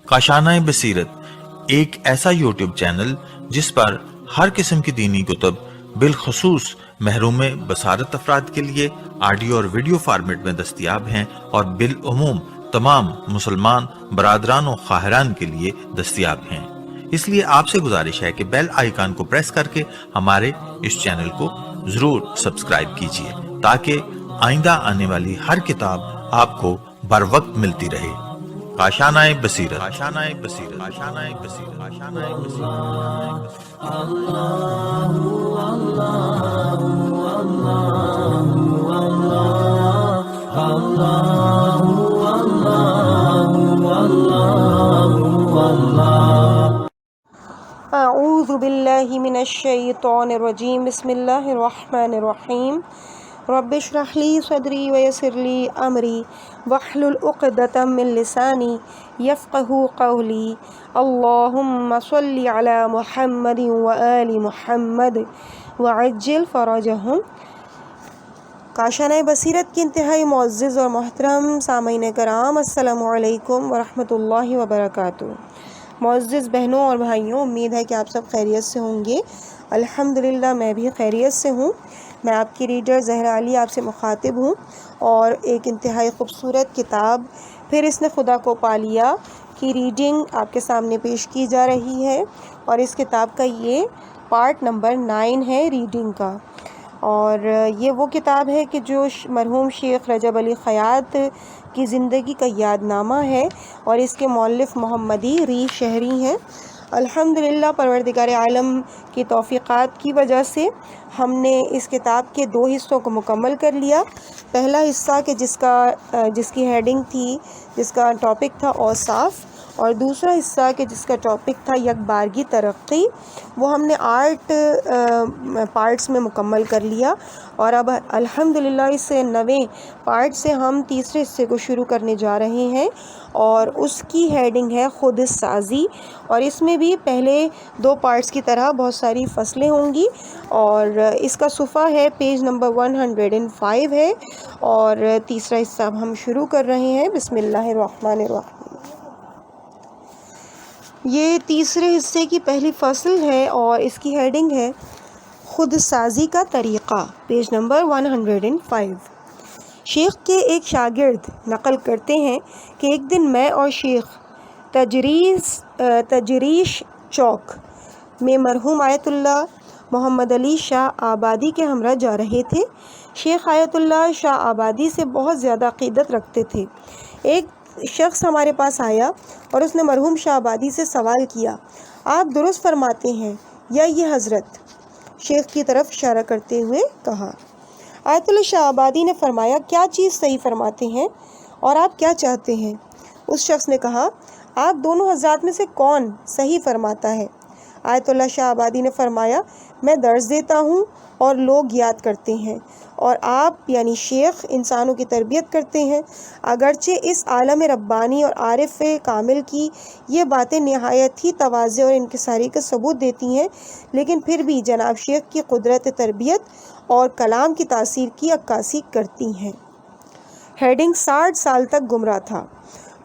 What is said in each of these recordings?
کاشانۂ بصیرت ایک ایسا یوٹیوب چینل جس پر ہر قسم کی دینی کتب بالخصوص محروم بصارت افراد کے لیے آڈیو اور ویڈیو فارمیٹ میں دستیاب ہیں اور بالعموم تمام مسلمان برادران و خواہران کے لیے دستیاب ہیں۔ اس لیے آپ سے گزارش ہے کہ بیل آئیکن کو پریس کر کے ہمارے اس چینل کو ضرور سبسکرائب کیجیے تاکہ آئندہ آنے والی ہر کتاب آپ کو بر وقت ملتی رہے۔ کاشانۂ بصیرت، کاشانۂ بصیرت، کاشانۂ بصیرت، کاشانۂ بصیرت۔ اعوذ باللہ من الشیطان الرجیم، بسم اللہ الرحمن الرحیم۔ رب اشرح لی صدری ویسر لی امری واحلل عقدۃ من لسانی یفقہوا قولی۔ اللہم صل علی محمد وآل محمد وعجل فرجہم۔ کاشانۂ بصیرت کے انتہائی معزز اور محترم سامعین کرام، السلام علیکم ورحمۃ اللہ وبرکاتہ۔ معزز بہنوں اور بھائیوں، امید ہے کہ آپ سب خیریت سے ہوں گے۔ الحمدللہ میں بھی خیریت سے ہوں۔ میں آپ کی ریڈر زہرا علی آپ سے مخاطب ہوں اور ایک انتہائی خوبصورت کتاب پھر اس نے خدا کو پا لیا کی ریڈنگ آپ کے سامنے پیش کی جا رہی ہے، اور اس کتاب کا یہ پارٹ نمبر 9 ہے ریڈنگ کا۔ اور یہ وہ کتاب ہے کہ جو مرحوم شیخ رجب علی خیاط کی زندگی کا یاد نامہ ہے، اور اس کے مؤلف محمدی ری شہری ہیں۔ الحمدللہ پروردگار عالم کی توفیقات کی وجہ سے ہم نے اس کتاب کے 2 حصوں کو مکمل کر لیا۔ پہلا حصہ کہ جس کی ہیڈنگ تھی، جس کا ٹاپک تھا اوصاف، اور دوسرا حصہ کہ جس کا ٹاپک تھا یک بارگی ترقی، وہ ہم نے 8 پارٹس میں مکمل کر لیا، اور اب الحمدللہ اس 9ویں پارٹ سے ہم تیسرے حصے کو شروع کرنے جا رہے ہیں، اور اس کی ہیڈنگ ہے خود سازی، اور اس میں بھی پہلے 2 پارٹس کی طرح بہت ساری فصلیں ہوں گی، اور اس کا صفحہ ہے پیج نمبر 105 ہے، اور تیسرا حصہ اب ہم شروع کر رہے ہیں۔ بسم اللہ الرحمن الرحیم۔ یہ تیسرے حصے کی پہلی فصل ہے اور اس کی ہیڈنگ ہے خود سازی کا طریقہ، پیج نمبر 105۔ شیخ کے ایک شاگرد نقل کرتے ہیں کہ ایک دن میں اور شیخ تجریش چوک میں مرحوم آیت اللہ محمد علی شاہ آبادی کے ہمراہ جا رہے تھے۔ شیخ آیت اللہ شاہ آبادی سے بہت زیادہ عقیدت رکھتے تھے۔ ایک شخص ہمارے پاس آیا اور اس نے مرحوم شاہ آبادی سے سوال کیا، آپ درست فرماتے ہیں یا یہ حضرت؟ شیخ کی طرف اشارہ کرتے ہوئے کہا۔ آیت اللہ شاہ آبادی نے فرمایا، کیا چیز صحیح فرماتے ہیں اور آپ کیا چاہتے ہیں؟ اس شخص نے کہا، آپ دونوں حضرات میں سے کون صحیح فرماتا ہے؟ آیت اللہ شاہ آبادی نے فرمایا، میں درس دیتا ہوں اور لوگ یاد کرتے ہیں، اور آپ یعنی شیخ انسانوں کی تربیت کرتے ہیں۔ اگرچہ اس عالم ربانی اور عارف کامل کی یہ باتیں نہایت ہی تواضع اور انکساری کا ثبوت دیتی ہیں، لیکن پھر بھی جناب شیخ کی قدرت تربیت اور کلام کی تاثیر کی عکاسی کرتی ہیں۔ ہیڈنگ 60 سال تک گمراہ تھا۔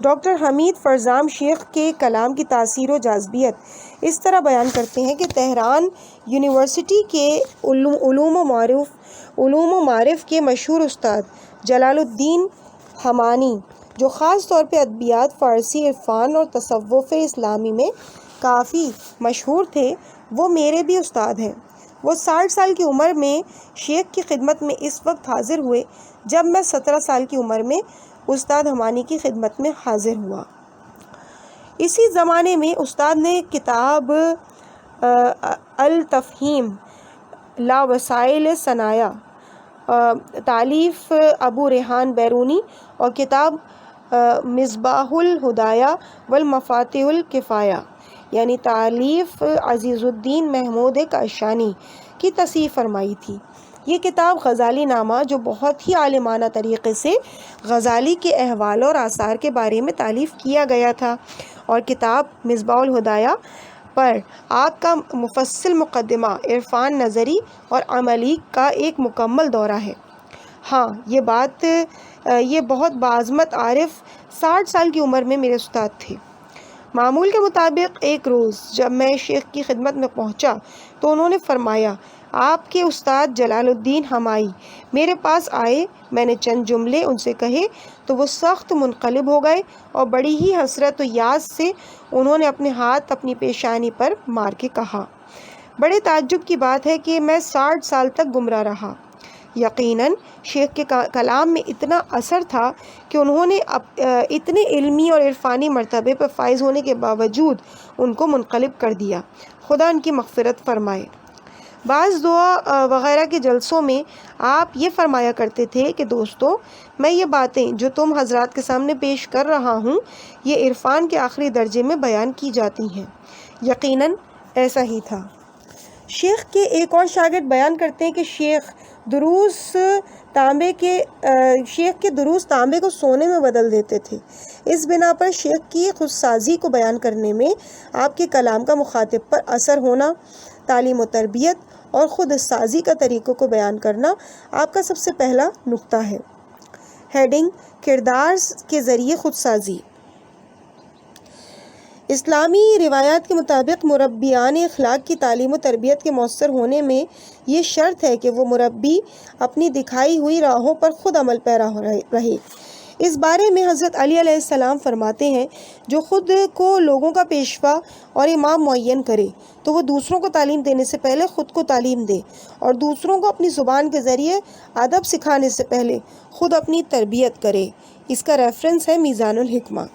ڈاکٹر حمید فرزام شیخ کے کلام کی تاثیر و جاذبیت اس طرح بیان کرتے ہیں کہ تہران یونیورسٹی کے علوم و معارف کے مشہور استاد جلال الدین حمانی، جو خاص طور پہ ادبیات، فارسی، عرفان اور تصوف اسلامی میں کافی مشہور تھے، وہ میرے بھی استاد ہیں۔ وہ 60 سال کی عمر میں شیخ کی خدمت میں اس وقت حاضر ہوئے جب میں 17 سال کی عمر میں استاد حمانی کی خدمت میں حاضر ہوا۔ اسی زمانے میں استاد نے کتاب التفہیم لا وسائل ثنایا تالیف ابو ریحان بیرونی، اور کتاب مصباح الہدایہ والمفاتیح الکفایہ یعنی تالیف عزیز الدین محمود کاشانی کی تصحیح فرمائی تھی۔ یہ کتاب غزالی نامہ، جو بہت ہی عالمانہ طریقے سے غزالی کے احوال اور آثار کے بارے میں تالیف کیا گیا تھا، اور کتاب مصباح الہدایہ پر آپ کا مفصل مقدمہ عرفان نظری اور عملی کا ایک مکمل دورہ ہے۔ ہاں یہ بہت باعظمت عارف 60 سال کی عمر میں میرے استاد تھے۔ معمول کے مطابق ایک روز جب میں شیخ کی خدمت میں پہنچا تو انہوں نے فرمایا، آپ کے استاد جلال الدین ہمائی میرے پاس آئے۔ میں نے چند جملے ان سے کہے تو وہ سخت منقلب ہو گئے اور بڑی ہی حسرت و یاس سے انہوں نے اپنے ہاتھ اپنی پیشانی پر مار کے کہا، بڑے تعجب کی بات ہے کہ میں 60 سال تک گمراہ رہا۔ یقیناً شیخ کے کلام میں اتنا اثر تھا کہ انہوں نے اتنے علمی اور عرفانی مرتبے پر فائز ہونے کے باوجود ان کو منقلب کر دیا، خدا ان کی مغفرت فرمائے۔ بعض دعا وغیرہ کے جلسوں میں آپ یہ فرمایا کرتے تھے کہ دوستو، میں یہ باتیں جو تم حضرات کے سامنے پیش کر رہا ہوں یہ عرفان کے آخری درجے میں بیان کی جاتی ہیں۔ یقیناً ایسا ہی تھا۔ شیخ کے ایک اور شاگرد بیان کرتے ہیں کہ شیخ کے دروس تانبے کو سونے میں بدل دیتے تھے۔ اس بنا پر شیخ کی خود سازی کو بیان کرنے میں آپ کے کلام کا مخاطب پر اثر ہونا، تعلیم و تربیت اور خود سازی کا طریقوں کو بیان کرنا آپ کا سب سے پہلا نقطہ ہے۔ ہیڈنگ: کردار کے ذریعے خود سازی۔ اسلامی روایات کے مطابق مربیان اخلاق کی تعلیم و تربیت کے مؤثر ہونے میں یہ شرط ہے کہ وہ مربی اپنی دکھائی ہوئی راہوں پر خود عمل پیرا رہے۔ اس بارے میں حضرت علی علیہ السلام فرماتے ہیں، جو خود کو لوگوں کا پیشوا اور امام معین کرے تو وہ دوسروں کو تعلیم دینے سے پہلے خود کو تعلیم دے، اور دوسروں کو اپنی زبان کے ذریعے ادب سکھانے سے پہلے خود اپنی تربیت کرے۔ اس کا ریفرنس ہے میزان الحکمہ۔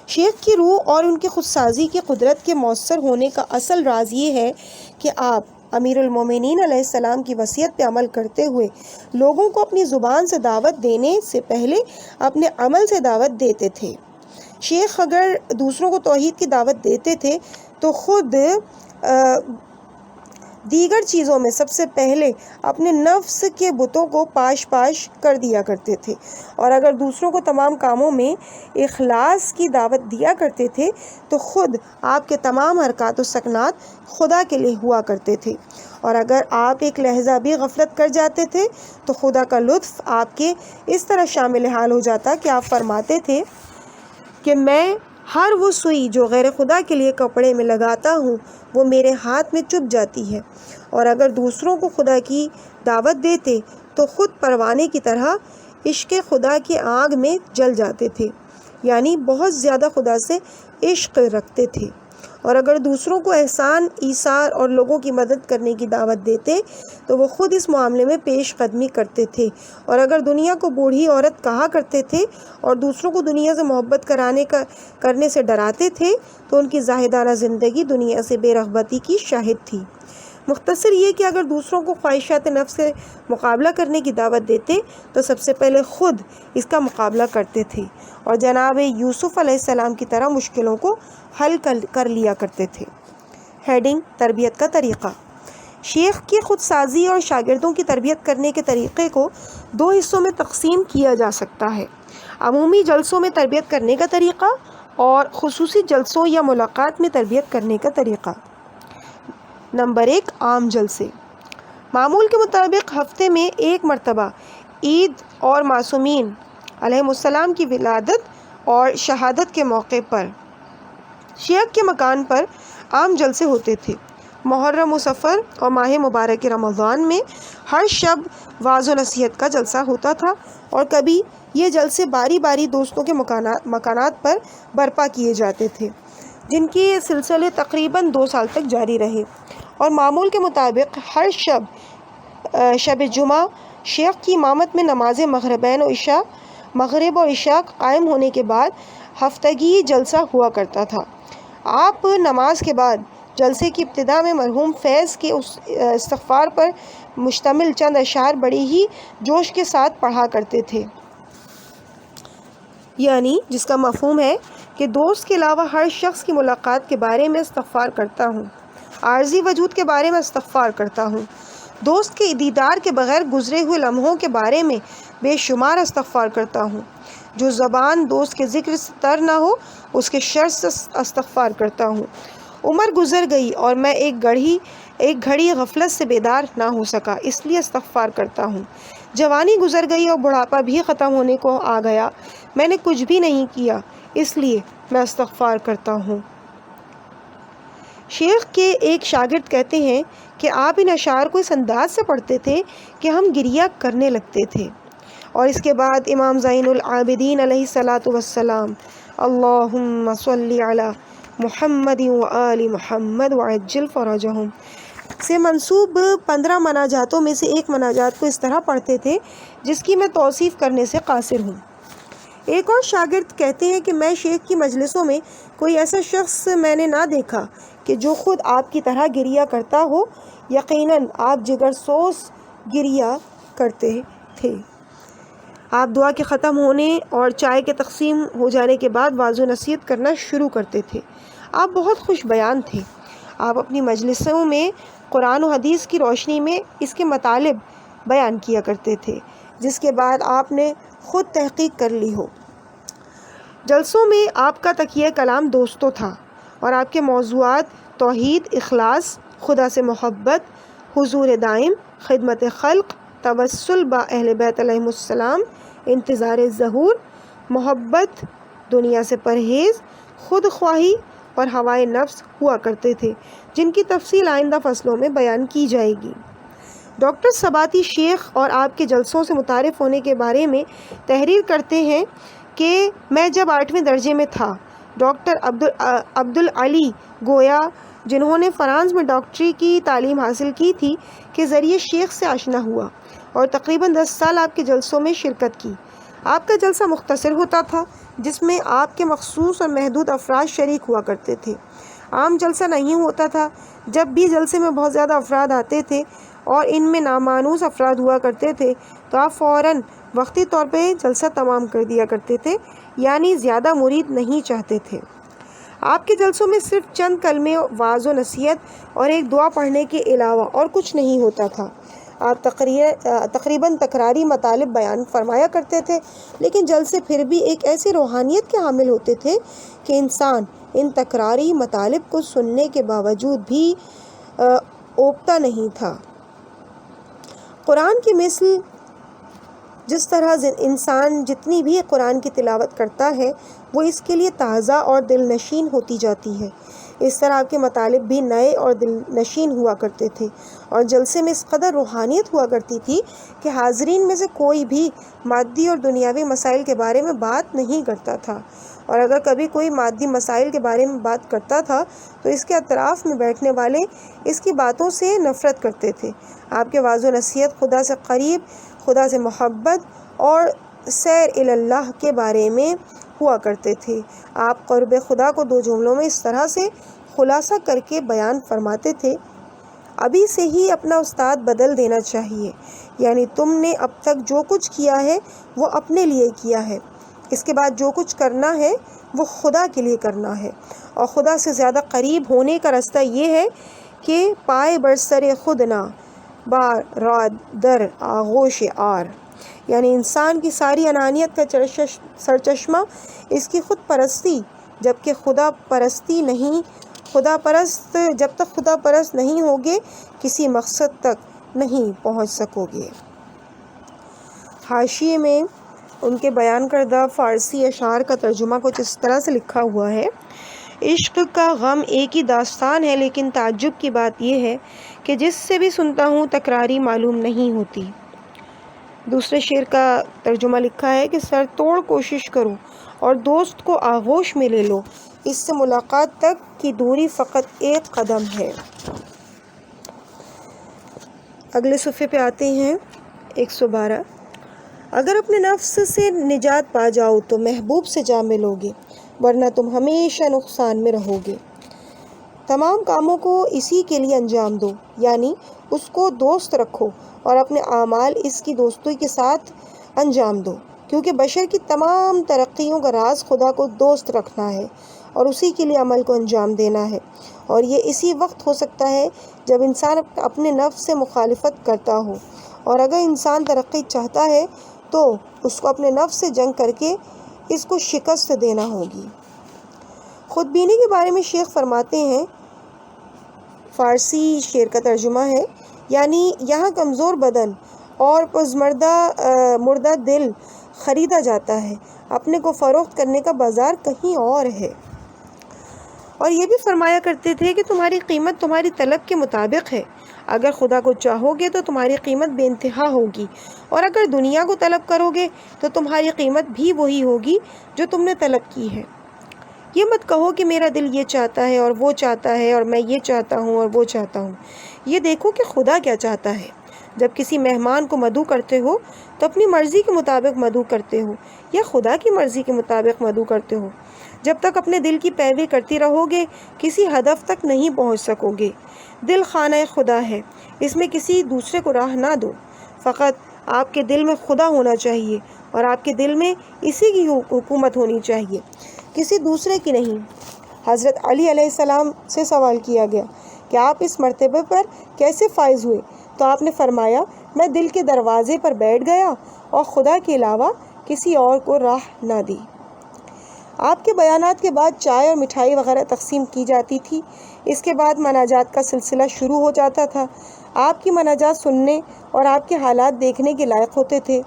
شیخ کی روح اور ان کی خودسازی کی قدرت کے مؤثر ہونے کا اصل راز یہ ہے کہ آپ امیر المومنین علیہ السلام کی وصیت پہ عمل کرتے ہوئے لوگوں کو اپنی زبان سے دعوت دینے سے پہلے اپنے عمل سے دعوت دیتے تھے۔ شیخ اگر دوسروں کو توحید کی دعوت دیتے تھے تو خود دیگر چیزوں میں سب سے پہلے اپنے نفس کے بتوں کو پاش کر دیا کرتے تھے، اور اگر دوسروں کو تمام کاموں میں اخلاص کی دعوت دیا کرتے تھے تو خود آپ کے تمام حرکات و سکنات خدا کے لیے ہوا کرتے تھے، اور اگر آپ ایک لحظہ بھی غفلت کر جاتے تھے تو خدا کا لطف آپ کے اس طرح شامل حال ہو جاتا کہ آپ فرماتے تھے کہ میں ہر وہ سوئی جو غیر خدا کے لیے کپڑے میں لگاتا ہوں وہ میرے ہاتھ میں چبھ جاتی ہے، اور اگر دوسروں کو خدا کی دعوت دیتے تو خود پروانے کی طرح عشق خدا کی آگ میں جل جاتے تھے، یعنی بہت زیادہ خدا سے عشق رکھتے تھے، اور اگر دوسروں کو احسان ایثار اور لوگوں کی مدد کرنے کی دعوت دیتے تو وہ خود اس معاملے میں پیش قدمی کرتے تھے، اور اگر دنیا کو بوڑھی عورت کہا کرتے تھے اور دوسروں کو دنیا سے محبت کرنے سے ڈراتے تھے تو ان کی زاہدانہ زندگی دنیا سے بے رغبتی کی شاہد تھی۔ مختصر یہ کہ اگر دوسروں کو خواہشات نفس سے مقابلہ کرنے کی دعوت دیتے تو سب سے پہلے خود اس کا مقابلہ کرتے تھے، اور جناب یوسف علیہ السلام کی طرح مشکلوں کو حل کر لیا کرتے تھے۔ ہیڈنگ: تربیت کا طریقہ۔ شیخ کی خود سازی اور شاگردوں کی تربیت کرنے کے طریقے کو 2 حصوں میں تقسیم کیا جا سکتا ہے: عمومی جلسوں میں تربیت کرنے کا طریقہ اور خصوصی جلسوں یا ملاقات میں تربیت کرنے کا طریقہ۔ نمبر 1، عام جلسے۔ معمول کے مطابق ہفتے میں 1 مرتبہ عید اور معصومین علیہ السلام کی ولادت اور شہادت کے موقع پر شیخ کے مکان پر عام جلسے ہوتے تھے۔ محرم و سفر اور ماہ مبارک رمضان میں ہر شب وعظ و نصیحت کا جلسہ ہوتا تھا، اور کبھی یہ جلسے باری باری دوستوں کے مکانات پر برپا کیے جاتے تھے، جن کے سلسلے تقریباً 2 سال تک جاری رہے، اور معمول کے مطابق ہر شب جمعہ شیخ کی امامت میں نماز مغرب اور عشاء قائم ہونے کے بعد ہفتگی جلسہ ہوا کرتا تھا۔ آپ نماز کے بعد جلسے کی ابتدا میں مرحوم فیض کے استغفار پر مشتمل چند اشعار بڑی ہی جوش کے ساتھ پڑھا کرتے تھے، یعنی جس کا مفہوم ہے کہ دوست کے علاوہ ہر شخص کی ملاقات کے بارے میں استغفار کرتا ہوں، عارضی وجود کے بارے میں استغفار کرتا ہوں، دوست کے دیدار کے بغیر گزرے ہوئے لمحوں کے بارے میں بے شمار استغفار کرتا ہوں، جو زبان دوست کے ذکر سے تر نہ ہو اس کے شر سے استغفار کرتا ہوں، عمر گزر گئی اور میں ایک گھڑی غفلت سے بیدار نہ ہو سکا اس لیے استغفار کرتا ہوں، جوانی گزر گئی اور بڑھاپا بھی ختم ہونے کو آ گیا، میں نے کچھ بھی نہیں کیا، اس لیے میں استغفار کرتا ہوں۔ شیخ کے ایک شاگرد کہتے ہیں کہ آپ ان اشعار کو اس انداز سے پڑھتے تھے کہ ہم گریہ کرنے لگتے تھے۔ اور اس کے بعد امام زین العابدین علیہ الصلاۃ والسلام اللہم صلی علی محمد و آل محمد وعجل فرجہم سے منسوب 15 مناجاتوں میں سے ایک مناجات کو اس طرح پڑھتے تھے جس کی میں توصیف کرنے سے قاصر ہوں۔ ایک اور شاگرد کہتے ہیں کہ میں شیخ کی مجلسوں میں کوئی ایسا شخص میں نے نہ دیکھا کہ جو خود آپ کی طرح گریہ کرتا ہو، یقیناً آپ جگر سوز گریہ کرتے تھے۔ آپ دعا کے ختم ہونے اور چائے کے تقسیم ہو جانے کے بعد وعظ و نصیحت کرنا شروع کرتے تھے۔ آپ بہت خوش بیان تھے۔ آپ اپنی مجلسوں میں قرآن و حدیث کی روشنی میں اس کے مطالب بیان کیا کرتے تھے جس کے بعد آپ نے خود تحقیق کر لی ہو۔ جلسوں میں آپ کا تکیہ کلام دوستوں تھا اور آپ کے موضوعات توحید، اخلاص، خدا سے محبت، حضور دائم، خدمت خلق، توسل با اہل بیت علیہم السلام، انتظار ظہور، محبت، دنیا سے پرہیز، خود خواہی اور ہوائے نفس ہوا کرتے تھے، جن کی تفصیل آئندہ فصلوں میں بیان کی جائے گی۔ ڈاکٹر سباتی شیخ اور آپ کے جلسوں سے متعارف ہونے کے بارے میں تحریر کرتے ہیں کہ میں جب 8ویں درجے میں تھا، ڈاکٹر عبدالعلی گویا جنہوں نے فرانس میں ڈاکٹری کی تعلیم حاصل کی تھی کے ذریعے شیخ سے آشنا ہوا اور تقریباً 10 سال آپ کے جلسوں میں شرکت کی۔ آپ کا جلسہ مختصر ہوتا تھا جس میں آپ کے مخصوص اور محدود افراد شریک ہوا کرتے تھے۔ عام جلسہ نہیں ہوتا تھا۔ جب بھی جلسے میں بہت زیادہ افراد آتے تھے اور ان میں نامانوس افراد ہوا کرتے تھے تو آپ فوراً وقتی طور پہ جلسہ تمام کر دیا کرتے تھے، یعنی زیادہ مرید نہیں چاہتے تھے۔ آپ کے جلسوں میں صرف چند کلمے وعظ و نصیحت اور ایک دعا پڑھنے کے علاوہ اور کچھ نہیں ہوتا تھا۔ آپ تقریباً تکراری مطالب بیان فرمایا کرتے تھے، لیکن جلسے پھر بھی ایک ایسی روحانیت کے حامل ہوتے تھے کہ انسان ان تکراری مطالب کو سننے کے باوجود بھی اوپتا نہیں تھا۔ قرآن کی مثل جس طرح انسان جتنی بھی قرآن کی تلاوت کرتا ہے وہ اس کے لیے تازہ اور دل نشین ہوتی جاتی ہے، اس طرح آپ کے مطالب بھی نئے اور دل نشین ہوا کرتے تھے، اور جلسے میں اس قدر روحانیت ہوا کرتی تھی کہ حاضرین میں سے کوئی بھی مادی اور دنیاوی مسائل کے بارے میں بات نہیں کرتا تھا، اور اگر کبھی کوئی مادی مسائل کے بارے میں بات کرتا تھا تو اس کے اطراف میں بیٹھنے والے اس کی باتوں سے نفرت کرتے تھے۔ آپ کے وعظ و نصیحت خدا سے قریب، خدا سے محبت اور سیر اللہ کے بارے میں ہوا کرتے تھے۔ آپ قرب خدا کو 2 جملوں میں اس طرح سے خلاصہ کر کے بیان فرماتے تھے: ابھی سے ہی اپنا استاد بدل دینا چاہیے، یعنی تم نے اب تک جو کچھ کیا ہے وہ اپنے لیے کیا ہے، اس کے بعد جو کچھ کرنا ہے وہ خدا کے لیے کرنا ہے، اور خدا سے زیادہ قریب ہونے کا راستہ یہ ہے کہ پائے برسر خود نہ بار راد در آغوش آر، یعنی انسان کی ساری انانیت کا سرچشمہ اس کی خود پرستی، جبکہ خدا پرست جب تک خدا پرست نہیں ہوگے کسی مقصد تک نہیں پہنچ سکو گے۔ حاشیے میں ان کے بیان کردہ فارسی اشعار کا ترجمہ کچھ اس طرح سے لکھا ہوا ہے: عشق کا غم ایک ہی داستان ہے، لیکن تعجب کی بات یہ ہے کہ جس سے بھی سنتا ہوں تکراری معلوم نہیں ہوتی۔ دوسرے شعر کا ترجمہ لکھا ہے کہ سر توڑ کوشش کرو اور دوست کو آغوش میں لے لو، اس سے ملاقات تک کی دوری فقط 1 قدم ہے۔ اگلے صفحے پہ آتے ہیں 112۔ اگر اپنے نفس سے نجات پا جاؤ تو محبوب سے جا ملو گے، ورنہ تم ہمیشہ نقصان میں رہو گے۔ تمام کاموں کو اسی کے لیے انجام دو، یعنی اس کو دوست رکھو اور اپنے اعمال اس کی دوستی کے ساتھ انجام دو، کیونکہ بشر کی تمام ترقیوں کا راز خدا کو دوست رکھنا ہے اور اسی کے لیے عمل کو انجام دینا ہے، اور یہ اسی وقت ہو سکتا ہے جب انسان اپنے نفس سے مخالفت کرتا ہو، اور اگر انسان ترقی چاہتا ہے تو اس کو اپنے نفس سے جنگ کر کے اس کو شکست دینا ہوگی۔ خود بینی کے بارے میں شیخ فرماتے ہیں، فارسی شعر کا ترجمہ ہے، یعنی یہاں کمزور بدن اور اس مردہ دل خریدا جاتا ہے، اپنے کو فروخت کرنے کا بازار کہیں اور ہے۔ اور یہ بھی فرمایا کرتے تھے کہ تمہاری قیمت تمہاری طلب کے مطابق ہے، اگر خدا کو چاہو گے تو تمہاری قیمت بے انتہا ہوگی، اور اگر دنیا کو طلب کرو گے تو تمہاری قیمت بھی وہی ہوگی جو تم نے طلب کی ہے۔ یہ مت کہو کہ میرا دل یہ چاہتا ہے اور وہ چاہتا ہے، اور میں یہ چاہتا ہوں اور وہ چاہتا ہوں۔ یہ دیکھو کہ خدا کیا چاہتا ہے۔ جب کسی مہمان کو مدعو کرتے ہو تو اپنی مرضی کے مطابق مدعو کرتے ہو یا خدا کی مرضی کے مطابق مدعو کرتے ہو؟ جب تک اپنے دل کی پیروی کرتی رہو گے کسی ہدف تک نہیں پہنچ سکو گے۔ دل خانہ خدا ہے، اس میں کسی دوسرے کو راہ نہ دو، فقط آپ کے دل میں خدا ہونا چاہیے اور آپ کے دل میں اسی کی حکومت ہونی چاہیے، کسی دوسرے کی نہیں۔ حضرت علی علیہ السلام سے سوال کیا گیا کہ آپ اس مرتبے پر کیسے فائز ہوئے؟ تو آپ نے فرمایا، میں دل کے دروازے پر بیٹھ گیا اور خدا کے علاوہ کسی اور کو راہ نہ دی۔ آپ کے بیانات کے بعد چائے اور مٹھائی وغیرہ تقسیم کی جاتی تھی۔ اس کے بعد مناجات کا سلسلہ شروع ہو جاتا تھا۔ آپ کی مناجات سننے اور آپ کے حالات دیکھنے کے لائق ہوتے تھے۔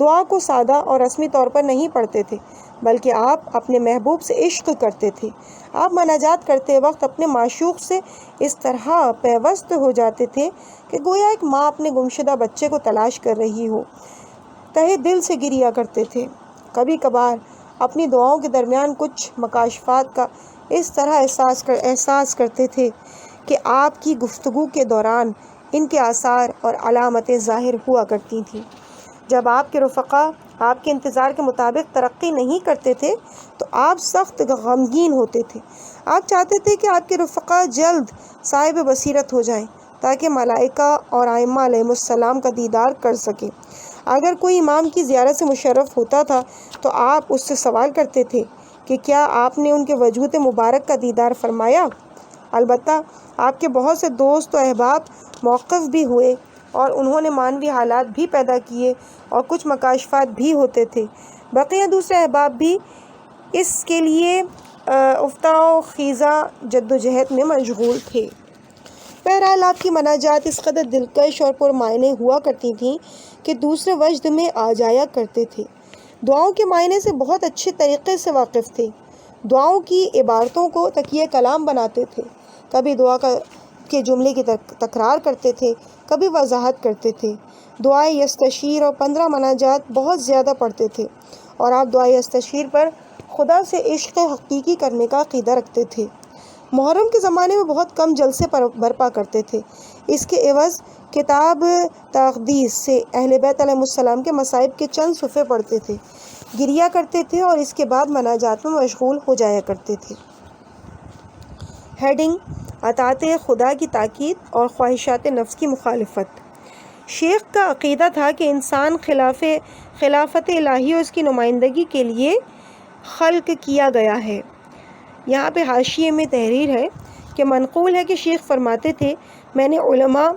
دعا کو سادہ اور رسمی طور پر نہیں پڑھتے تھے، بلکہ آپ اپنے محبوب سے عشق کرتے تھے۔ آپ مناجات کرتے وقت اپنے معشوق سے اس طرح پیوست ہو جاتے تھے کہ گویا ایک ماں اپنے گمشدہ بچے کو تلاش کر رہی ہو۔ تہہ دل سے گریا کرتے تھے۔ کبھی کبھار اپنی دعاؤں کے درمیان کچھ مکاشفات کا اس طرح احساس کرتے تھے کہ آپ کی گفتگو کے دوران ان کے آثار اور علامتیں ظاہر ہوا کرتی تھیں۔ جب آپ کے رفقا آپ کے انتظار کے مطابق ترقی نہیں کرتے تھے تو آپ سخت غمگین ہوتے تھے۔ آپ چاہتے تھے کہ آپ کے رفقا جلد صاحب بصیرت ہو جائیں تاکہ ملائکہ اور ائمہ علیہم السلام کا دیدار کر سکیں۔ اگر کوئی امام کی زیارت سے مشرف ہوتا تھا تو آپ اس سے سوال کرتے تھے کہ کیا آپ نے ان کے وجود مبارک کا دیدار فرمایا؟ البتہ آپ کے بہت سے دوست و احباب موقف بھی ہوئے اور انہوں نے معنوی حالات بھی پیدا کیے اور کچھ مکاشفات بھی ہوتے تھے۔ بقیہ دوسرے احباب بھی اس کے لیے افتاء و خیزہ جدوجہد میں مشغول تھے۔ بہرحال آپ کی مناجات اس قدر دلکش اور پرمعنی ہوا کرتی تھیں کہ دوسرے وجد میں آ جایا کرتے تھے۔ دعاؤں کے معنی سے بہت اچھے طریقے سے واقف تھے۔ دعاؤں کی عبارتوں کو تکیہ کلام بناتے تھے۔ کبھی دعا کے جملے کی تکرار کرتے تھے، کبھی وضاحت کرتے تھے۔ دعائے یستشیر اور 15 مناجات بہت زیادہ پڑھتے تھے، اور آپ دعائے یستشیر پر خدا سے عشق حقیقی کرنے کا عقیدہ رکھتے تھے۔ محرم کے زمانے میں بہت کم جلسے برپا کرتے تھے۔ اس کے عوض کتاب تقدیس سے اہل بیت علیہ السلام کے مصائب کے چند صفحے پڑھتے تھے، گریا کرتے تھے اور اس کے بعد مناجات میں مشغول ہو جایا کرتے تھے۔ ہیڈنگ: اطاعت خدا کی تاکید اور خواہشات نفس کی مخالفت۔ شیخ کا عقیدہ تھا کہ انسان خلافت الہی اور اس کی نمائندگی کے لیے خلق کیا گیا ہے۔ یہاں پہ حاشیے میں تحریر ہے کہ منقول ہے کہ شیخ فرماتے تھے، میں نے علماء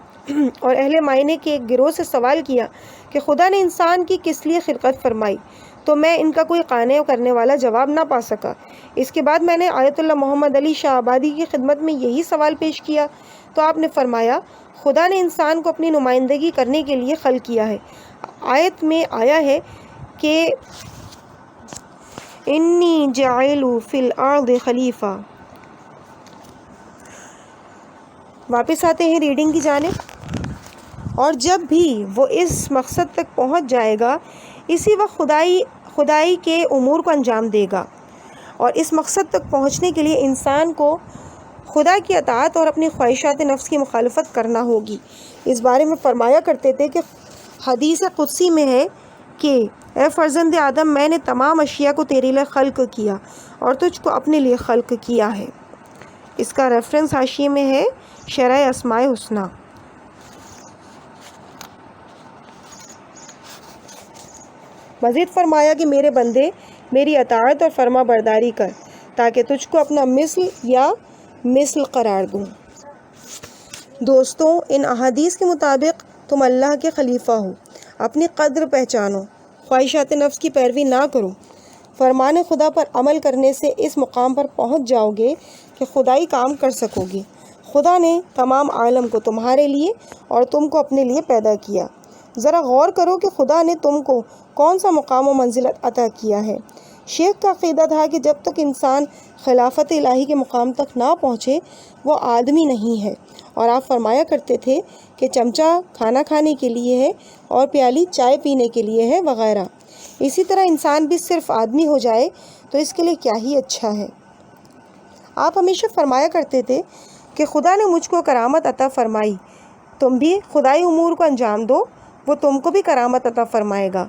اور اہل معنی کے ایک گروہ سے سوال کیا کہ خدا نے انسان کی کس لیے خلقت فرمائی، تو میں ان کا کوئی قانع کرنے والا جواب نہ پا سکا۔ اس کے بعد میں نے آیت اللہ محمد علی شاہ آبادی کی خدمت میں یہی سوال پیش کیا تو آپ نے فرمایا، خدا نے انسان کو اپنی نمائندگی کرنے کے لیے خلق کیا ہے۔ آیت میں آیا ہے کہ انی جاعل فی الارض خلیفہ۔ واپس آتے ہیں ریڈنگ کی جانب۔ اور جب بھی وہ اس مقصد تک پہنچ جائے گا اسی وقت خدائی کے امور کو انجام دے گا، اور اس مقصد تک پہنچنے کے لیے انسان کو خدا کی اطاعت اور اپنی خواہشات نفس کی مخالفت کرنا ہوگی۔ اس بارے میں فرمایا کرتے تھے کہ حدیث قدسی میں ہے کہ اے فرزند آدم، میں نے تمام اشیاء کو تیرے لیے خلق کیا اور تجھ کو اپنے لیے خلق کیا ہے۔ اس کا ریفرنس حاشیے میں ہے شرح اسماء الحسنی۔ مزید فرمایا کہ میرے بندے میری اطاعت اور فرما برداری کر تاکہ تجھ کو اپنا مثل قرار دوں۔ دوستوں، ان احادیث کے مطابق تم اللہ کے خلیفہ ہو۔ اپنی قدر پہچانو، خواہشات نفس کی پیروی نہ کرو۔ فرمان خدا پر عمل کرنے سے اس مقام پر پہنچ جاؤ گے کہ خدائی کام کر سکو گے۔ خدا نے تمام عالم کو تمہارے لیے اور تم کو اپنے لیے پیدا کیا۔ ذرا غور کرو کہ خدا نے تم کو کون سا مقام و منزلت عطا کیا ہے۔ شیخ کا عقیدہ تھا کہ جب تک انسان خلافت الہی کے مقام تک نہ پہنچے وہ آدمی نہیں ہے، اور آپ فرمایا کرتے تھے کہ چمچہ کھانا کھانے کے لیے ہے اور پیالی چائے پینے کے لیے ہے وغیرہ۔ اسی طرح انسان بھی صرف آدمی ہو جائے تو اس کے لیے کیا ہی اچھا ہے۔ آپ ہمیشہ فرمایا کرتے تھے کہ خدا نے مجھ کو کرامت عطا فرمائی، تم بھی خدائی امور کو انجام دو، وہ تم کو بھی کرامت عطا فرمائے گا۔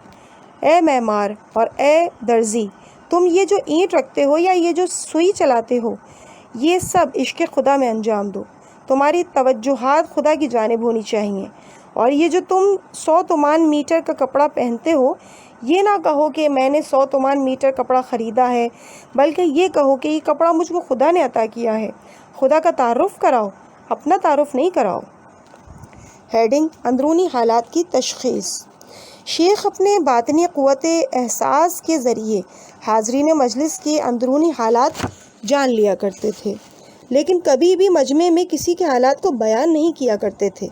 اے معمار اور اے درزی، تم یہ جو اینٹ رکھتے ہو یا یہ جو سوئی چلاتے ہو، یہ سب عشق خدا میں انجام دو۔ تمہاری توجہات خدا کی جانب ہونی چاہیے، اور یہ جو تم 100 تومان میٹر کا کپڑا پہنتے ہو، یہ نہ کہو کہ میں نے 100 تومان میٹر کپڑا خریدا ہے، بلکہ یہ کہو کہ یہ کپڑا مجھ کو خدا نے عطا کیا ہے۔ خدا کا تعارف کراؤ، اپنا تعارف نہیں کراؤ۔ ہیڈنگ: اندرونی حالات کی تشخیص۔ شیخ اپنے باطنی قوت احساس کے ذریعے حاضرین مجلس کے اندرونی حالات جان لیا کرتے تھے، لیکن کبھی بھی مجمع میں کسی کے حالات کو بیان نہیں کیا کرتے تھے،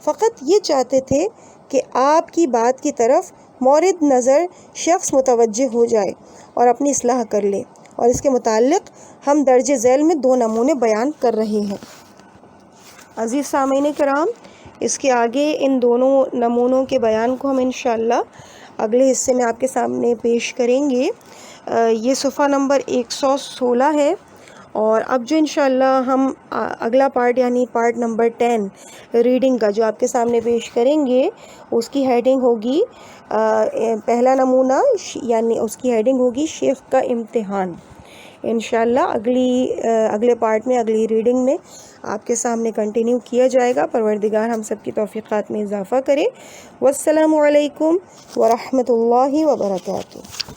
فقط یہ چاہتے تھے کہ آپ کی بات کی طرف مورد نظر شخص متوجہ ہو جائے اور اپنی اصلاح کر لے، اور اس کے متعلق ہم درج ذیل میں 2 نمونے بیان کر رہے ہیں۔ عزیز سامعین کرام، اس کے آگے ان دونوں نمونوں کے بیان کو ہم انشاءاللہ اگلے حصے میں آپ کے سامنے پیش کریں گے۔ یہ صفحہ نمبر 116 ہے، اور اب جو انشاءاللہ ہم اگلا پارٹ یعنی پارٹ نمبر 10 ریڈنگ کا جو آپ کے سامنے پیش کریں گے، اس کی ہیڈنگ ہوگی پہلا نمونہ، یعنی اس کی ہیڈنگ ہوگی شیخ کا امتحان۔ انشاءاللہ اگلے پارٹ میں، اگلی ریڈنگ میں آپ کے سامنے کنٹینیو کیا جائے گا۔ پروردگار ہم سب کی توفیقات میں اضافہ کرے۔ والسلام علیکم ورحمۃ اللہ وبرکاتہ۔